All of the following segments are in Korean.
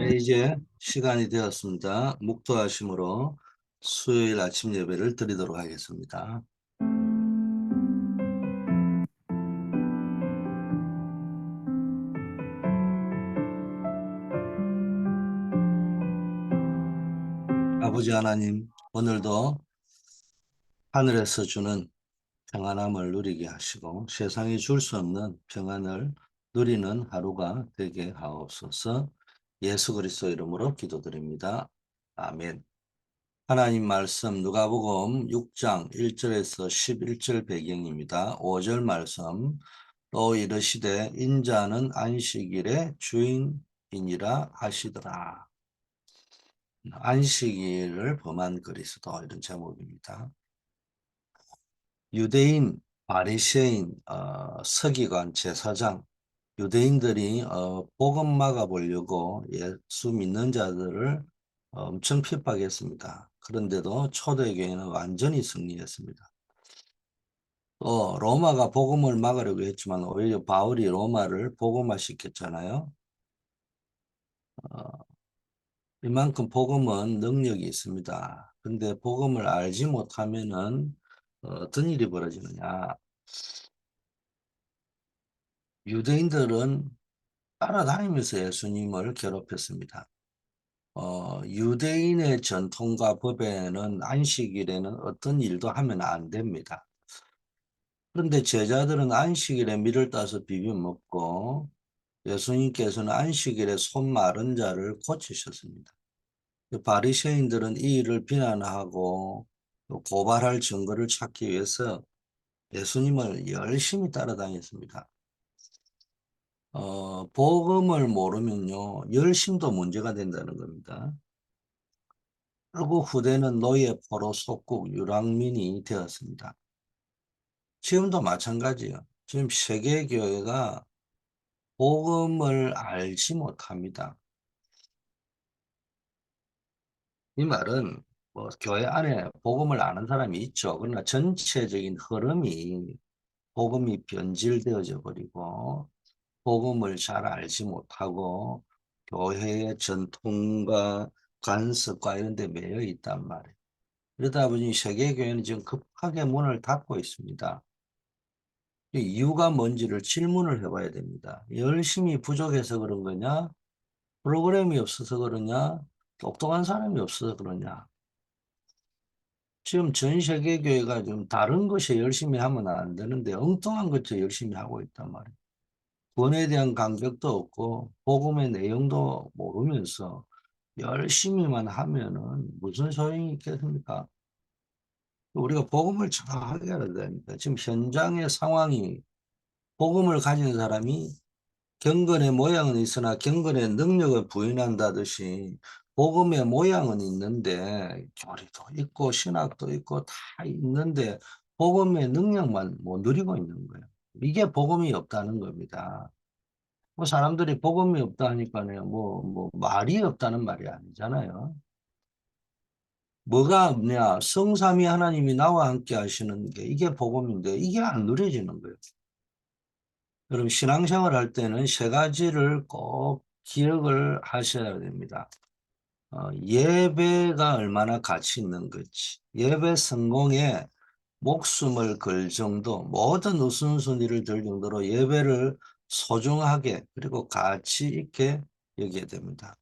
네, 이제 시간이 되었습니다. 묵도하심으로 수요일 아침 예배를 드리도록 하겠습니다. 아버지 하나님, 오늘도 하늘에서 주는 평안함을 누리게 하시고 세상이 줄 수 없는 평안을 누리는 하루가 되게 하옵소서. 예수 그리스도 이름으로 기도드립니다. 아멘. 하나님 말씀 누가복음 6장 1절에서 11절 배경입니다. 5절 말씀 또 이르시되 인자는 안식일의 주인이니라 하시더라. 안식일을 범한 그리스도 이런 제목입니다. 유대인, 바리새인, 서기관, 제사장, 유대인들이 복음 막아보려고 예수 믿는 자들을 엄청 핍박했습니다. 그런데도 초대교회는 완전히 승리했습니다. 또 로마가 복음을 막으려고 했지만 오히려 바울이 로마를 복음화시켰잖아요. 어, 이만큼 복음은 능력이 있습니다. 근데 복음을 알지 못하면은 어떤 일이 벌어지느냐. 유대인들은 따라다니면서 예수님을 괴롭혔습니다. 유대인의 전통과 법에는 안식일에는 어떤 일도 하면 안 됩니다. 그런데 제자들은 안식일에 밀을 따서 비벼 먹고 예수님께서는 안식일에 손 마른 자를 고치셨습니다. 바리새인들은 이 일을 비난하고 또 고발할 증거를 찾기 위해서 예수님을 열심히 따라다녔습니다. 복음을 모르면요, 열심도 문제가 된다는 겁니다. 결국 후대는 노예, 포로, 속국, 유랑민이 되었습니다. 지금도 마찬가지예요. 지금 세계교회가 복음을 알지 못합니다. 이 말은 뭐 교회 안에 복음을 아는 사람이 있죠. 그러나 전체적인 흐름이 복음이 변질되어져 버리고 복음을 잘 알지 못하고 교회의 전통과 관습과 이런 데 매여 있단 말이에요. 그러다 보니 세계교회는 지금 급하게 문을 닫고 있습니다. 이 이유가 뭔지를 질문을 해봐야 됩니다. 열심히 부족해서 그런 거냐? 프로그램이 없어서 그러냐? 똑똑한 사람이 없어서 그러냐? 지금 전 세계 교회가 좀 다른 것에 열심히 하면 안 되는데 엉뚱한 것에 열심히 하고 있단 말이에요. 구원에 대한 감격도 없고 복음의 내용도 모르면서 열심히만 하면은 무슨 소용이 있겠습니까? 우리가 복음을 정확하게 알아야 됩니다. 지금 현장의 상황이 복음을 가진 사람이 경건의 모양은 있으나 경건의 능력을 부인한다듯이 복음의 모양은 있는데 교리도 있고 신학도 있고 다 있는데 복음의 능력만 못 누리고 있는 거예요. 이게 복음이 없다는 겁니다. 뭐 사람들이 복음이 없다 하니까요, 뭐 말이 없다는 말이 아니잖아요. 뭐가 없냐? 성삼위 하나님이 나와 함께 하시는 게 이게 복음인데 이게 안 누려지는 거예요. 여러분 신앙생활 할 때는 세 가지를 꼭 기억을 하셔야 됩니다. 예배가 얼마나 가치 있는 건지, 예배 성공에 목숨을 걸 정도, 모든 우선순위를 들 정도로 예배를 소중하게 그리고 가치 있게 여겨야 됩니다.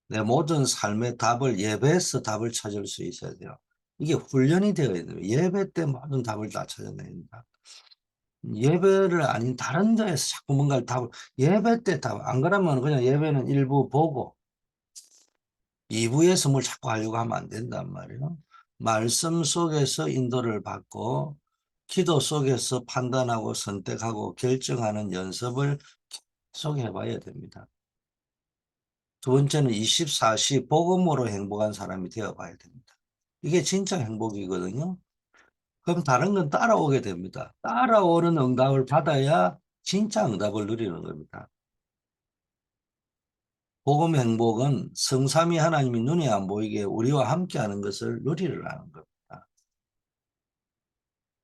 내 모든 삶의 답을 예배에서 답을 찾을 수 있어야 돼요. 이게 훈련이 되어야 돼요. 예배 때 모든 답을 다 찾아냅니다. 예배를 아닌 다른 데에서 자꾸 뭔가를 답을, 예배 때 답, 안 그러면 그냥 예배는 일부 보고 2부에서 뭘 자꾸 하려고 하면 안 된단 말이에요. 말씀 속에서 인도를 받고 기도 속에서 판단하고 선택하고 결정하는 연습을 계속 해봐야 됩니다. 두 번째는 24시 복음으로 행복한 사람이 되어봐야 됩니다. 이게 진짜 행복이거든요. 그럼 다른 건 따라오게 됩니다. 따라오는 응답을 받아야 진짜 응답을 누리는 겁니다. 복음 행복은 성삼위 하나님이 눈에 안 보이게 우리와 함께하는 것을 누리라는 겁니다.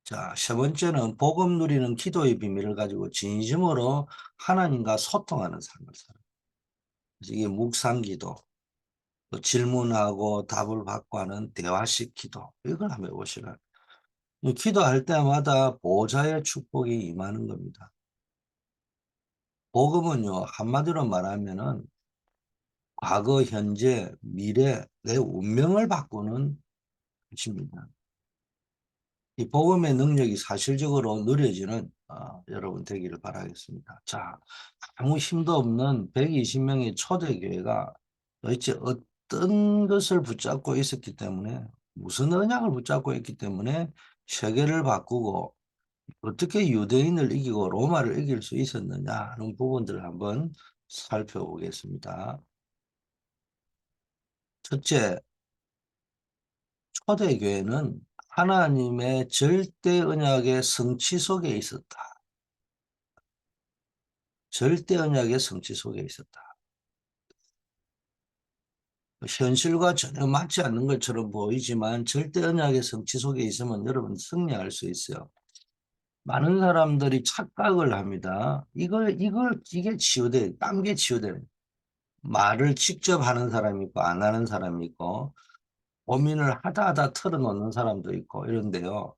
자, 세 번째는 복음 누리는 기도의 비밀을 가지고 진심으로 하나님과 소통하는 삶을 살아요. 그래서 이게 묵상기도, 또 질문하고 답을 받고 하는 대화식 기도. 이걸 한번 해보시라. 이 기도할 때마다 보좌의 축복이 임하는 겁니다. 복음은요, 한마디로 말하면은 과거, 현재, 미래, 내 운명을 바꾸는 것입니다. 이 복음의 능력이 사실적으로 누려지는 여러분 되기를 바라겠습니다. 자, 아무 힘도 없는 120명의 초대교회가 도대체 어떤 것을 붙잡고 있었기 때문에, 무슨 언약을 붙잡고 있기 때문에 세계를 바꾸고 어떻게 유대인을 이기고 로마를 이길 수 있었느냐 하는 부분들을 한번 살펴보겠습니다. 첫째, 초대교회는 하나님의 절대 언약의 성취 속에 있었다. 절대 언약의 성취 속에 있었다. 현실과 전혀 맞지 않는 것처럼 보이지만 절대 언약의 성취 속에 있으면 여러분 승리할 수 있어요. 많은 사람들이 착각을 합니다. 이게 치유돼, 딴 게 치유되는. 말을 직접 하는 사람이 있고 안 하는 사람이 있고 고민을 하다 하다 털어놓는 사람도 있고 이런데요.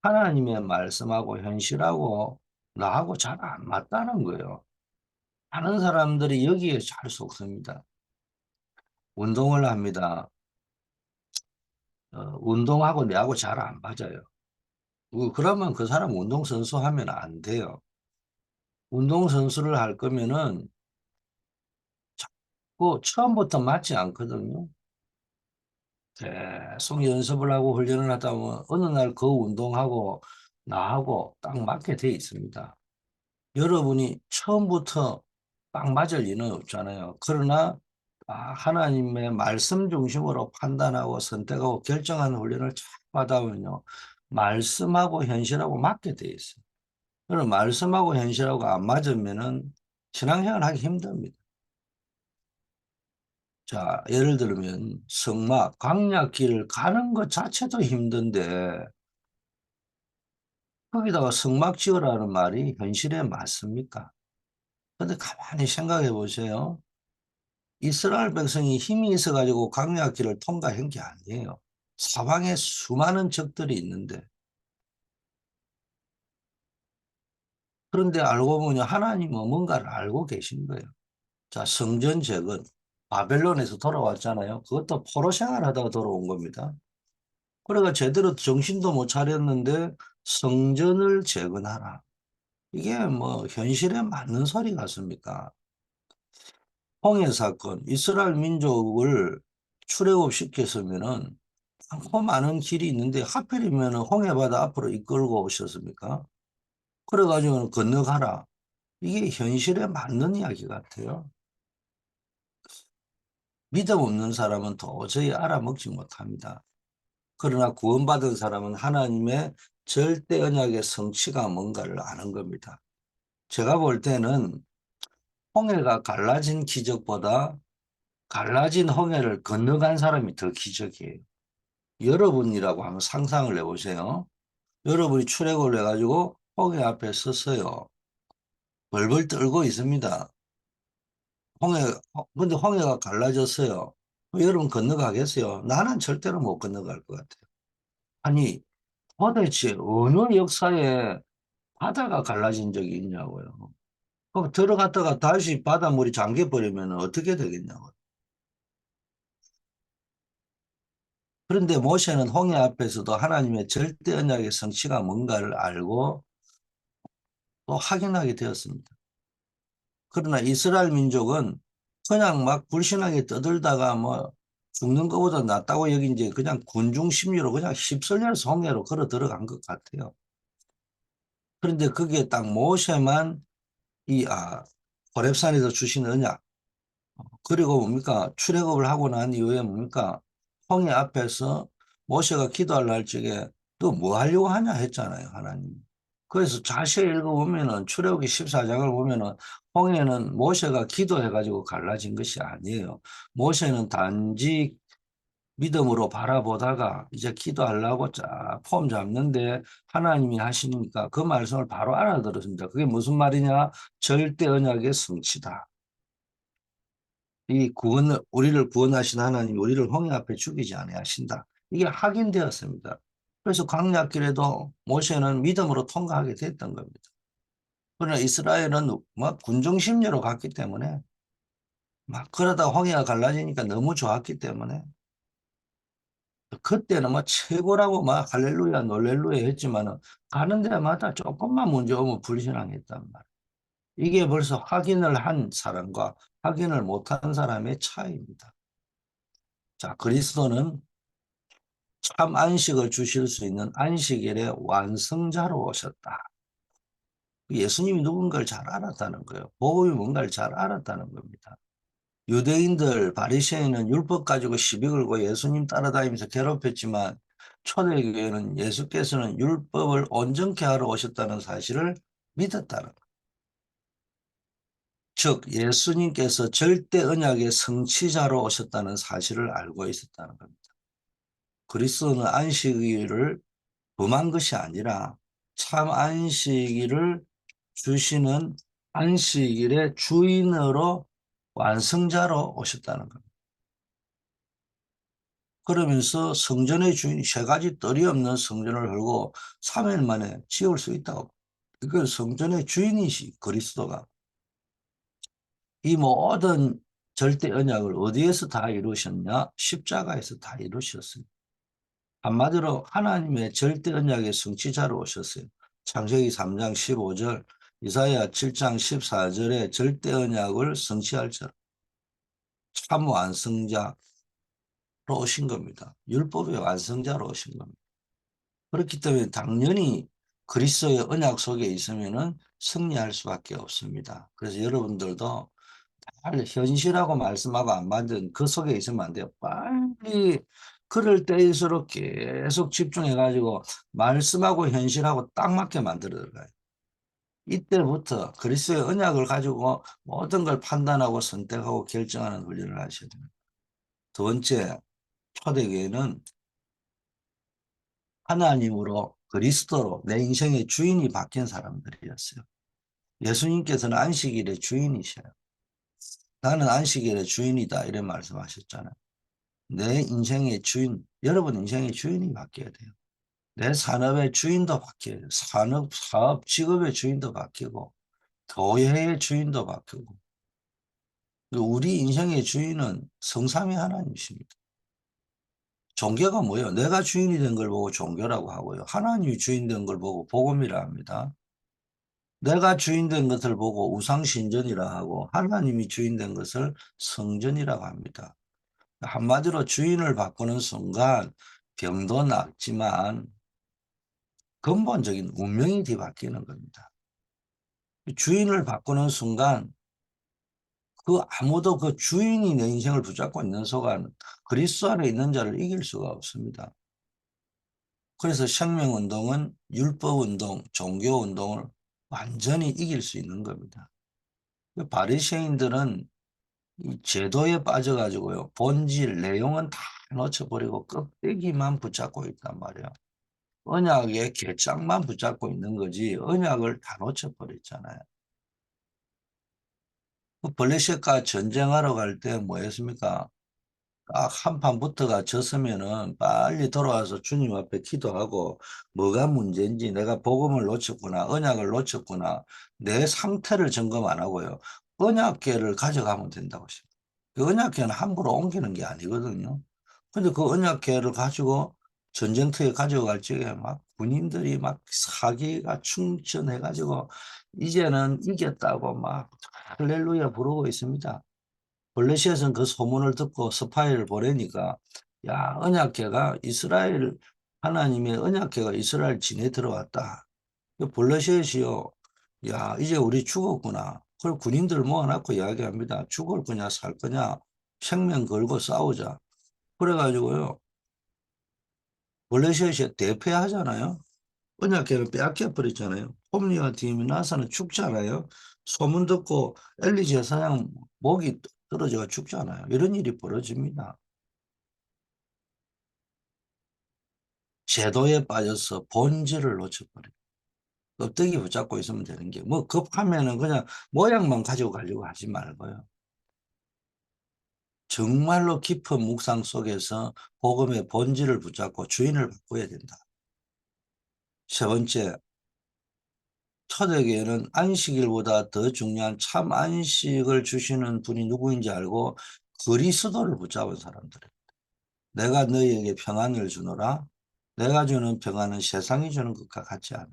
하나님의 말씀하고 현실하고 나하고 잘 안 맞다는 거예요. 많은 사람들이 여기에 잘 속습니다. 운동을 합니다. 운동하고 내하고 잘 안 맞아요. 그러면 그 사람 운동선수 하면 안 돼요. 운동선수를 할 거면은 자꾸 처음부터 맞지 않거든요. 계속 연습을 하고 훈련을 하다 보면 어느 날 그 운동하고 나하고 딱 맞게 돼 있습니다. 여러분이 처음부터 딱 맞을 리는 없잖아요. 그러나 하나님의 말씀 중심으로 판단하고 선택하고 결정하는 훈련을 잘 받아보면요. 말씀하고 현실하고 맞게 돼 있어요. 그럼 말씀하고 현실하고 안 맞으면은 신앙생활 하기 힘듭니다. 자, 예를 들면 성막, 광야길 가는 것 자체도 힘든데 거기다가 성막 지으라는 말이 현실에 맞습니까? 근데 가만히 생각해 보세요. 이스라엘 백성이 힘이 있어가지고 광야길을 통과한 게 아니에요. 사방에 수많은 적들이 있는데 그런데 알고 보니 하나님은 뭔가를 알고 계신 거예요. 자, 성전 재건, 바벨론에서 돌아왔잖아요. 그것도 포로 생활하다가 돌아온 겁니다. 그래가 제대로 정신도 못 차렸는데 성전을 재건하라. 이게 뭐 현실에 맞는 소리 같습니까? 홍해 사건, 이스라엘 민족을 출애굽시켰으면은 많고 많은 길이 있는데 하필이면 홍해바다 앞으로 이끌고 오셨습니까? 그래가지고는 건너가라. 이게 현실에 맞는 이야기 같아요. 믿음 없는 사람은 도저히 알아먹지 못합니다. 그러나 구원받은 사람은 하나님의 절대 언약의 성취가 뭔가를 아는 겁니다. 제가 볼 때는 홍해가 갈라진 기적보다 갈라진 홍해를 건너간 사람이 더 기적이에요. 여러분이라고 한번 상상을 해보세요. 여러분이 출애굽을 해가지고 홍해 앞에 섰어요. 벌벌 떨고 있습니다. 홍해, 근데 홍해가 갈라졌어요. 여러분 건너가겠어요? 나는 절대로 못 건너갈 것 같아요. 아니, 도대체 어느 역사에 바다가 갈라진 적이 있냐고요. 그럼 들어갔다가 다시 바닷물이 잠겨버리면 어떻게 되겠냐고요. 그런데 모세는 홍해 앞에서도 하나님의 절대 언약의 성취가 뭔가를 알고 또 확인하게 되었습니다. 그러나 이스라엘 민족은 그냥 막 불신하게 떠들다가 뭐 죽는 것보다 낫다고 여긴 이제 그냥 군중 심리로 그냥 휩쓸려서 홍해로 걸어 들어간 것 같아요. 그런데 거기에 딱 모세만 호렙산에서 주신 언약 그리고 뭡니까 출애굽을 하고 난 이후에 뭡니까 홍해 앞에서 모세가 기도하려 할 적에 너 뭐 하려고 하냐 했잖아요 하나님. 그래서 자세히 읽어보면은 출애굽기 14장을 보면은 홍해는 모세가 기도해가지고 갈라진 것이 아니에요. 모세는 단지 믿음으로 바라보다가 이제 기도하려고 쫙 폼 잡는데 하나님이 하시니까 그 말씀을 바로 알아들었습니다. 그게 무슨 말이냐? 절대 언약의 성취다. 우리를 구원하신 하나님이 우리를 홍해 앞에 죽이지 아니하신다. 이게 확인되었습니다. 그래서 광야길에도 모세는 믿음으로 통과하게 됐던 겁니다. 그러나 이스라엘은 막 군중심리로 갔기 때문에 막 그러다 홍해가 갈라지니까 너무 좋았기 때문에 그때는 막 최고라고 막 할렐루야 놀렐루야 했지만은 가는 데마다 조금만 문제 오면 불신앙했단 말이에요. 이게 벌써 확인을 한 사람과 확인을 못한 사람의 차이입니다. 자, 그리스도는 참 안식을 주실 수 있는 안식일의 완성자로 오셨다. 예수님이 누군가를 잘 알았다는 거예요. 복음이 뭔가를 잘 알았다는 겁니다. 유대인들, 바리새인은 율법 가지고 시비 걸고 예수님 따라다니면서 괴롭혔지만 초대교회는 예수께서는 율법을 온전케 하러 오셨다는 사실을 믿었다는 거예요. 즉 예수님께서 절대 언약의 성취자로 오셨다는 사실을 알고 있었다는 겁니다. 그리스도는 안식일을 범한 것이 아니라 참 안식일을 주시는 안식일의 주인으로 완성자로 오셨다는 겁니다. 그러면서 성전의 주인 세 가지 뜰이 없는 성전을 헐고 3일 만에 지을 수 있다고. 그 성전의 주인이시 그리스도가 이 모든 절대 언약을 어디에서 다 이루셨냐? 십자가에서 다 이루셨습니다. 한마디로 하나님의 절대 언약의 성취자로 오셨어요. 창세기 3장 15절, 이사야 7장 14절에 절대 언약을 성취할 참 완성자로 오신 겁니다. 율법의 완성자로 오신 겁니다. 그렇기 때문에 당연히 그리스도의 언약 속에 있으면은 승리할 수밖에 없습니다. 그래서 여러분들도 빨리 현실하고 말씀하고 안 맞는 그 속에 있으면 안 돼요. 빨리 그럴 때일수록 계속 집중해가지고 말씀하고 현실하고 딱 맞게 만들어 들어가요. 이때부터 그리스도의 언약을 가지고 모든 걸 판단하고 선택하고 결정하는 훈련을 하셔야 됩니다. 두 번째, 초대교회는 하나님으로 그리스도로 내 인생의 주인이 바뀐 사람들이었어요. 예수님께서는 안식일의 주인이셔요. 나는 안식일의 주인이다 이런 말씀하셨잖아요. 내 인생의 주인, 여러분 인생의 주인이 바뀌어야 돼요. 내 산업의 주인도 바뀌어야 돼요. 사업, 직업의 주인도 바뀌고 교회의 주인도 바뀌고 우리 인생의 주인은 성삼위 하나님이십니다. 종교가 뭐예요? 내가 주인이 된 걸 보고 종교라고 하고요. 하나님이 주인 된 걸 보고 복음이라 합니다. 내가 주인 된 것을 보고 우상신전이라 하고 하나님이 주인 된 것을 성전이라고 합니다. 한마디로 주인을 바꾸는 순간 병도 낫지만 근본적인 운명이 뒤바뀌는 겁니다. 주인을 바꾸는 순간 아무도 그 주인이 내 인생을 붙잡고 있는 순간 그리스도 안에 있는 자를 이길 수가 없습니다. 그래서 생명운동은 율법운동, 종교운동을 완전히 이길 수 있는 겁니다. 바리새인들은 이 제도에 빠져가지고요. 본질, 내용은 다 놓쳐버리고 껍데기만 붙잡고 있단 말이에요. 언약의 계짝만 붙잡고 있는 거지 언약을 다 놓쳐버렸잖아요. 그 블레셋과 전쟁하러 갈 때 뭐 했습니까? 딱 한판부터가 졌으면은 빨리 돌아와서 주님 앞에 기도하고 뭐가 문제인지 내가 복음을 놓쳤구나, 언약을 놓쳤구나, 내 상태를 점검 안 하고요. 언약궤를 가져가면 된다고 했습니다. 그 언약궤는 함부로 옮기는 게 아니거든요. 근데 그 언약궤를 가지고 전쟁터에 가져갈 적에 막 군인들이 막 사기가 충천해가지고 이제는 이겼다고 막 할렐루야 부르고 있습니다. 블레셋은 그 소문을 듣고 스파이를 보내니까 야 언약궤가 이스라엘 하나님의 언약궤가 이스라엘 진에 들어왔다. 블레셋이요. 야 이제 우리 죽었구나. 그걸 군인들 모아놓고 이야기합니다. 죽을 거냐 살 거냐 생명 걸고 싸우자. 그래가지고요. 블레셋이 대패하잖아요. 언약궤를 빼앗겨 버렸잖아요. 홈리와 디미나사는 죽잖아요. 소문 듣고 엘리 제사장 목이 떨어져 죽잖아요. 이런 일이 벌어집니다. 제도에 빠져서 본질을 놓쳐버려요. 껍데기 붙잡고 있으면 되는 게 뭐 급하면은 그냥 모양만 가지고 가려고 하지 말고요. 정말로 깊은 묵상 속에서 복음의 본질을 붙잡고 주인을 바꿔야 된다. 세 번째, 초대교회는 안식일보다 더 중요한 참 안식을 주시는 분이 누구인지 알고 그리스도를 붙잡은 사람들이에요. 내가 너희에게 평안을 주노라. 내가 주는 평안은 세상이 주는 것과 같지 않아.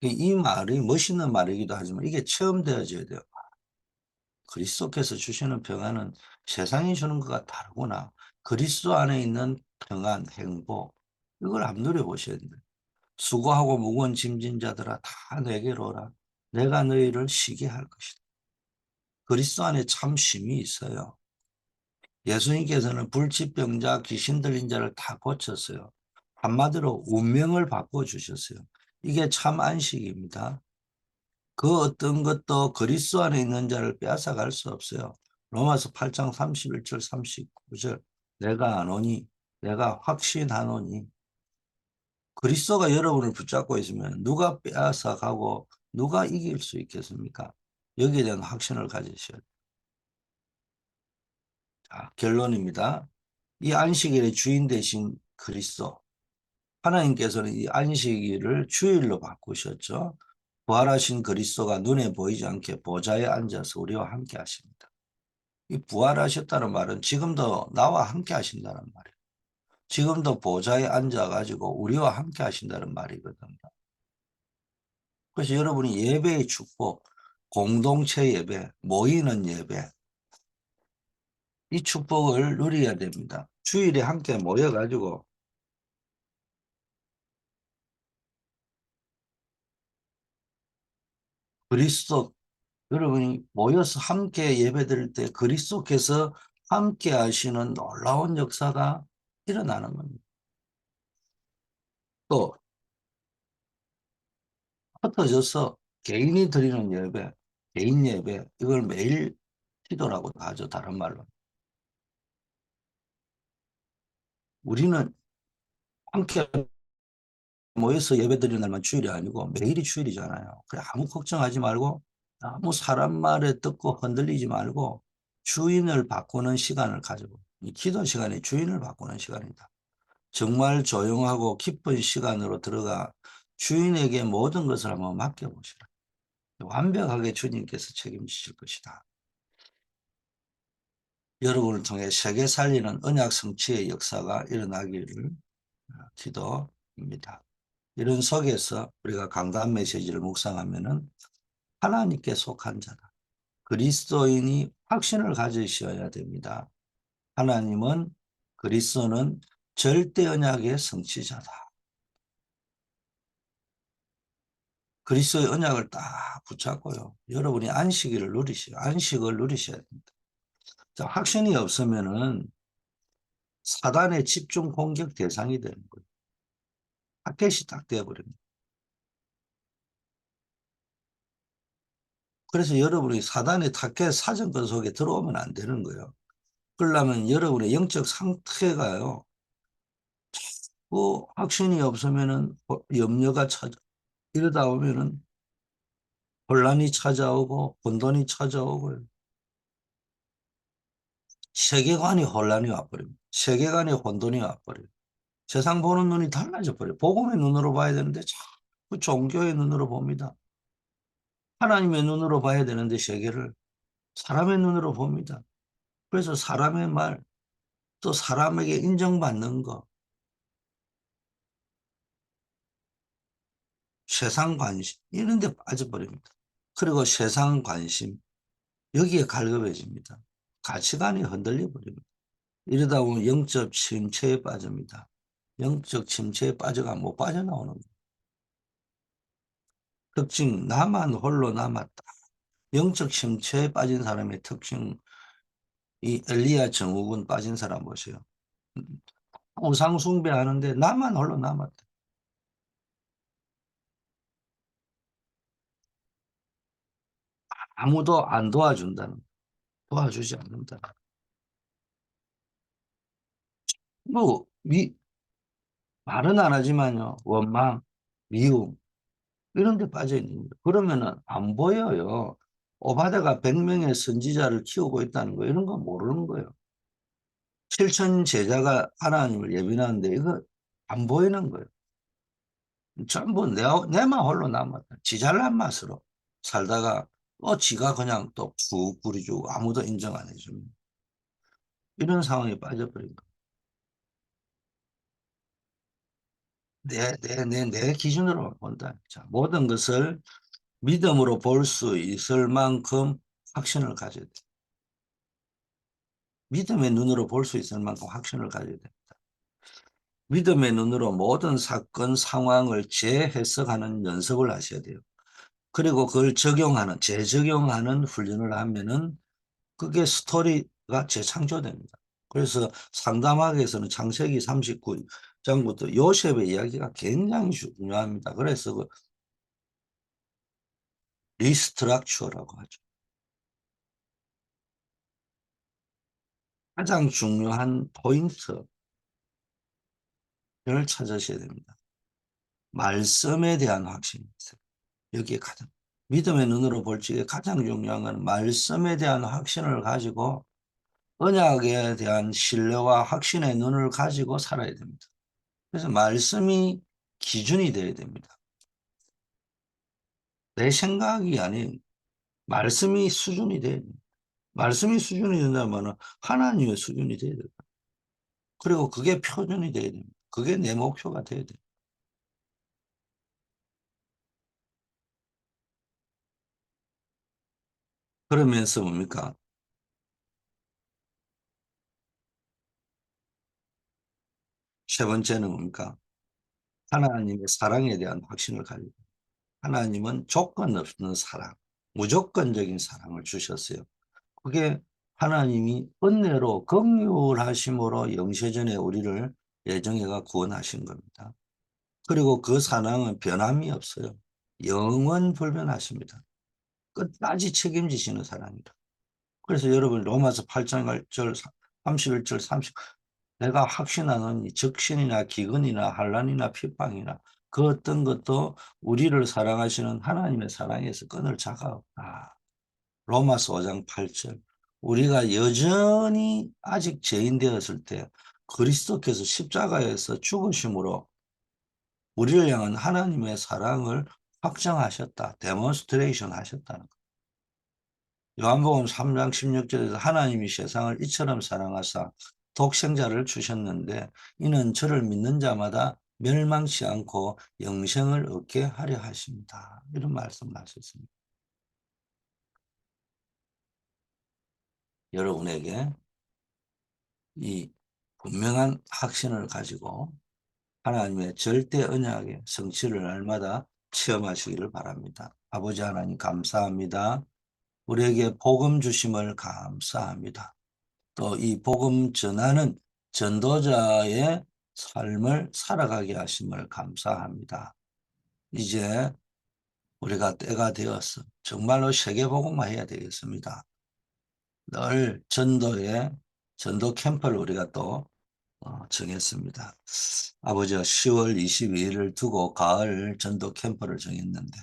이 말이 멋있는 말이기도 하지만 이게 체험되어져야 돼요. 그리스도께서 주시는 평안은 세상이 주는 것과 다르구나. 그리스도 안에 있는 평안, 행복, 이걸 한번 누려보셔야 돼요. 수고하고 무거운 짐진 자들아 다 내게로 오라. 내가 너희를 쉬게 할 것이다. 그리스도 안에 참 쉼이 있어요. 예수님께서는 불치병자, 귀신 들린 자를 다 고쳤어요. 한마디로 운명을 바꿔주셨어요. 이게 참 안식입니다. 그 어떤 것도 그리스도 안에 있는 자를 빼앗아갈 수 없어요. 로마서 8장 31절 39절 내가 아노니 내가 확신하노니 그리스도가 여러분을 붙잡고 있으면 누가 빼앗아가고 누가 이길 수 있겠습니까? 여기에 대한 확신을 가지셔야 돼요. 자, 결론입니다. 이 안식일의 주인 되신 그리스도 하나님께서는 이 안식일을 주일로 바꾸셨죠. 부활하신 그리스도가 눈에 보이지 않게 보좌에 앉아서 우리와 함께 하십니다. 이 부활하셨다는 말은 지금도 나와 함께 하신다는 말이에요. 지금도 보좌에 앉아가지고 우리와 함께 하신다는 말이거든요. 그래서 여러분이 예배의 축복, 공동체 예배, 모이는 예배, 이 축복을 누려야 됩니다. 주일에 함께 모여가지고 그리스도, 여러분이 모여서 함께 예배드릴 때 그리스도께서 함께 하시는 놀라운 역사가 일어나는 겁니다. 또 흩어져서 개인이 드리는 예배, 개인 예배, 이걸 매일 기도라고도 하죠. 다른 말로. 우리는 함께 모여서 예배드리는 날만 주일이 아니고 매일이 주일이잖아요. 그래 아무 걱정하지 말고 아무 사람 말에 듣고 흔들리지 말고 주인을 바꾸는 시간을 가지고 이 기도 시간이 주인을 바꾸는 시간이다. 정말 조용하고 깊은 시간으로 들어가 주인에게 모든 것을 한번 맡겨보시라. 완벽하게 주님께서 책임지실 것이다. 여러분을 통해 세계 살리는 언약 성취의 역사가 일어나기를 기도입니다. 이런 속에서 우리가 강단 메시지를 묵상하면은 하나님께 속한 자다. 그리스도인이 확신을 가지셔야 됩니다. 하나님은 그리스도는 절대 언약의 성취자다. 그리스도의 언약을 딱 붙잡고요. 여러분이 안식일을 누리셔야, 안식을 누리셔야 됩니다. 자, 확신이 없으면은 사단의 집중 공격 대상이 되는 거예요. 타겟이 딱 되어버립니다. 그래서 여러분이 사단의 타겟 사정권 속에 들어오면 안 되는 거예요. 그러려면 여러분의 영적 상태가요. 그 확신이 없으면은 염려가 찾아 이러다 보면은 혼란이 찾아오고 혼돈이 찾아오고 세계관이 혼란이 와버립니다. 세계관이 혼돈이 와버려요. 세상 보는 눈이 달라져 버려요. 복음의 눈으로 봐야 되는데 자꾸 종교의 눈으로 봅니다. 하나님의 눈으로 봐야 되는데 세계를 사람의 눈으로 봅니다. 그래서 사람의 말, 또 사람에게 인정받는 거, 세상 관심 이런 데 빠져버립니다. 그리고 세상 관심 여기에 갈급해집니다. 가치관이 흔들려 버립니다. 이러다 보면 영적 침체에 빠집니다. 영적 침체에 빠져가 못 빠져나오는 거예요. 특징 나만 홀로 남았다. 영적 침체에 빠진 사람의 특징 이 엘리야 증후군 빠진 사람 보세요. 우상 숭배하는데 나만 홀로 남았다. 아무도 안 도와준다는 도와주지 않는다. 뭐 말은 안 하지만요. 원망, 미움 이런 데 빠져 있는 거예요. 그러면은 안 보여요. 오바다가 100명의 선지자를 키우고 있다는 거 이런 거 모르는 거예요. 7천 제자가 하나님을 예비하는데 이거 안 보이는 거예요. 전부 내만 홀로 남았다. 지 잘난 맛으로 살다가 지가 그냥 또 푹 부리주고 아무도 인정 안 해줍니다. 이런 상황에 빠져버린 거예요. 내 기준으로 본다. 자, 모든 것을 믿음으로 볼 수 있을 만큼 확신을 가져야 돼. 믿음의 눈으로 볼 수 있을 만큼 확신을 가져야 돼. 믿음의 눈으로 모든 사건, 상황을 재해석하는 연습을 하셔야 돼요. 그리고 그걸 재적용하는 훈련을 하면은 그게 스토리가 재창조됩니다. 그래서 상담학에서는 창세기 39장부터 요셉의 이야기가 굉장히 중요합니다. 그래서 그 리스트럭처라고 하죠. 가장 중요한 포인트를 찾으셔야 됩니다. 말씀에 대한 확신이 있어요. 여기에 가장 믿음의 눈으로 볼 적에 가장 중요한 건 말씀에 대한 확신을 가지고 언약에 대한 신뢰와 확신의 눈을 가지고 살아야 됩니다. 그래서 말씀이 기준이 되어야 됩니다. 내 생각이 아닌 말씀이 수준이 돼야 됩니다. 말씀이 수준이 된다면 하나님의 수준이 돼야 됩니다. 그리고 그게 표준이 돼야 됩니다. 그게 내 목표가 돼야 돼요. 그러면서 뭡니까? 세 번째는 뭡니까? 하나님의 사랑에 대한 확신을 가지고 하나님은 조건 없는 사랑, 무조건적인 사랑을 주셨어요. 그게 하나님이 은혜로 긍휼하심으로 영세전에 우리를 예정해가 구원하신 겁니다. 그리고 그 사랑은 변함이 없어요. 영원 불변하십니다. 끝까지 책임지시는 사랑이다. 그래서 여러분 로마서 8장 1절 31절 30 내가 확신하노니 적신이나 기근이나 환난이나 핍박이나 그 어떤 것도 우리를 사랑하시는 하나님의 사랑에서 끊을 자가 없다. 로마서 5장 8절 우리가 여전히 아직 죄인 되었을 때 그리스도께서 십자가에서 죽으심으로 우리를 향한 하나님의 사랑을 확정하셨다. 데몬스트레이션 하셨다는 것. 요한복음 3장 16절에서 하나님이 세상을 이처럼 사랑하사 독생자를 주셨는데 이는 저를 믿는 자마다 멸망치 않고 영생을 얻게 하려 하십니다. 이런 말씀하셨습니다. 여러분에게 이 분명한 확신을 가지고 하나님의 절대 언약의 성취를 날마다 체험하시기를 바랍니다. 아버지 하나님 감사합니다. 우리에게 복음 주심을 감사합니다. 또 이 복음 전하는 전도자의 삶을 살아가게 하심을 감사합니다. 이제 우리가 때가 되어서 정말로 세계복음화해야 되겠습니다. 늘 전도 캠프를 우리가 또 정했습니다. 아버지가 10월 22일을 두고 가을 전도 캠프를 정했는데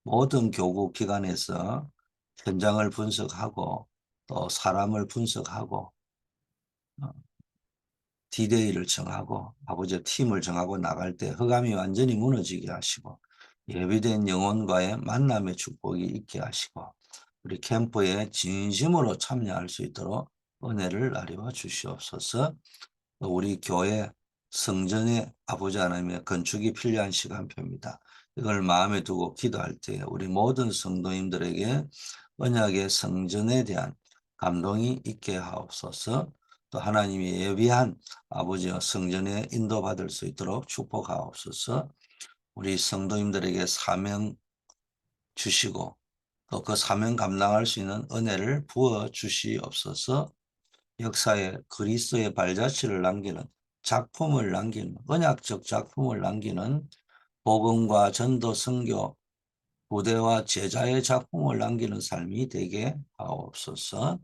모든 교구 기관에서 현장을 분석하고 또 사람을 분석하고 어, 디데이를 정하고 아버지의 팀을 정하고 나갈 때 흑암이 완전히 무너지게 하시고 예비된 영혼과의 만남의 축복이 있게 하시고 우리 캠프에 진심으로 참여할 수 있도록 은혜를 나리워 주시옵소서. 우리 교회 성전의 아버지 하나님의 건축이 필요한 시간표입니다. 이걸 마음에 두고 기도할 때 우리 모든 성도님들에게 언약의 성전에 대한 감동이 있게 하옵소서. 또 하나님이 예비한 아버지와 성전에 인도받을 수 있도록 축복하옵소서. 우리 성도님들에게 사명 주시고 또 그 사명 감당할 수 있는 은혜를 부어 주시옵소서. 역사에 그리스도의 발자취를 남기는 작품을 남기는 언약적 작품을 남기는 복음과 전도 선교 부대와 제자의 작품을 남기는 삶이 되게 하옵소서.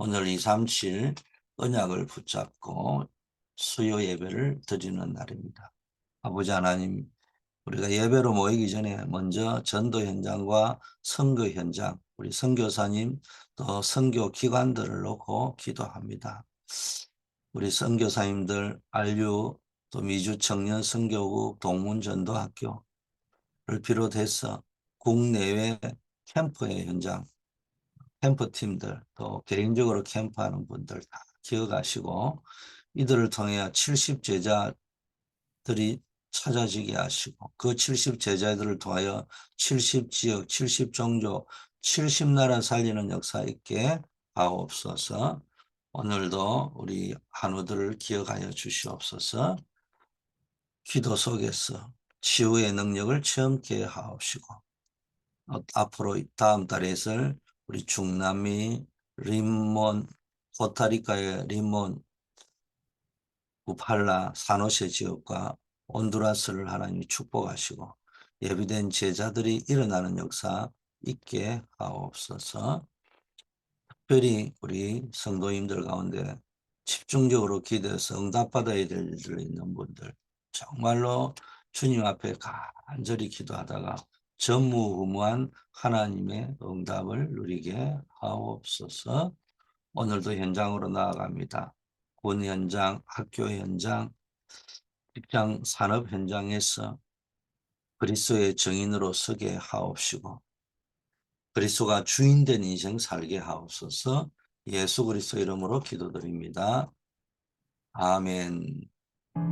오늘 237 언약을 붙잡고 수요 예배를 드리는 날입니다. 아버지 하나님, 우리가 예배로 모이기 전에 먼저 전도 현장과 선거 현장, 우리 선교사님 또 선교 기관들을 놓고 기도합니다. 우리 선교사님들 안류 또 미주 청년 선교국 동문전도학교를 비롯해서 국내외 캠프의 현장, 캠프팀들 또 개인적으로 캠프하는 분들 다 기억하시고 이들을 통해 70 제자들이 찾아지게 하시고 그 70 제자들을 통하여 70 지역, 70 종족, 70 나라 살리는 역사 있게 하옵소서. 오늘도 우리 한우들을 기억하여 주시옵소서. 기도 속에서 치유의 능력을 체험케 하옵시고 앞으로 다음 달에 있을 우리 중남미 림몬 코스타리카의 림몬 우팔라 사노세 지역과 온두라스를 하나님이 축복하시고 예비된 제자들이 일어나는 역사 있게 하옵소서. 특별히 우리 성도님들 가운데 집중적으로 기도해서 응답받아야 될 일들 있는 분들 정말로 주님 앞에 간절히 기도하다가 전무후무한 하나님의 응답을 누리게 하옵소서. 오늘도 현장으로 나아갑니다. 군 현장, 학교 현장, 직장 산업 현장에서 그리스도의 증인으로 서게 하옵시고 그리스도가 주인된 인생 살게 하옵소서. 예수 그리스도 이름으로 기도드립니다. 아멘.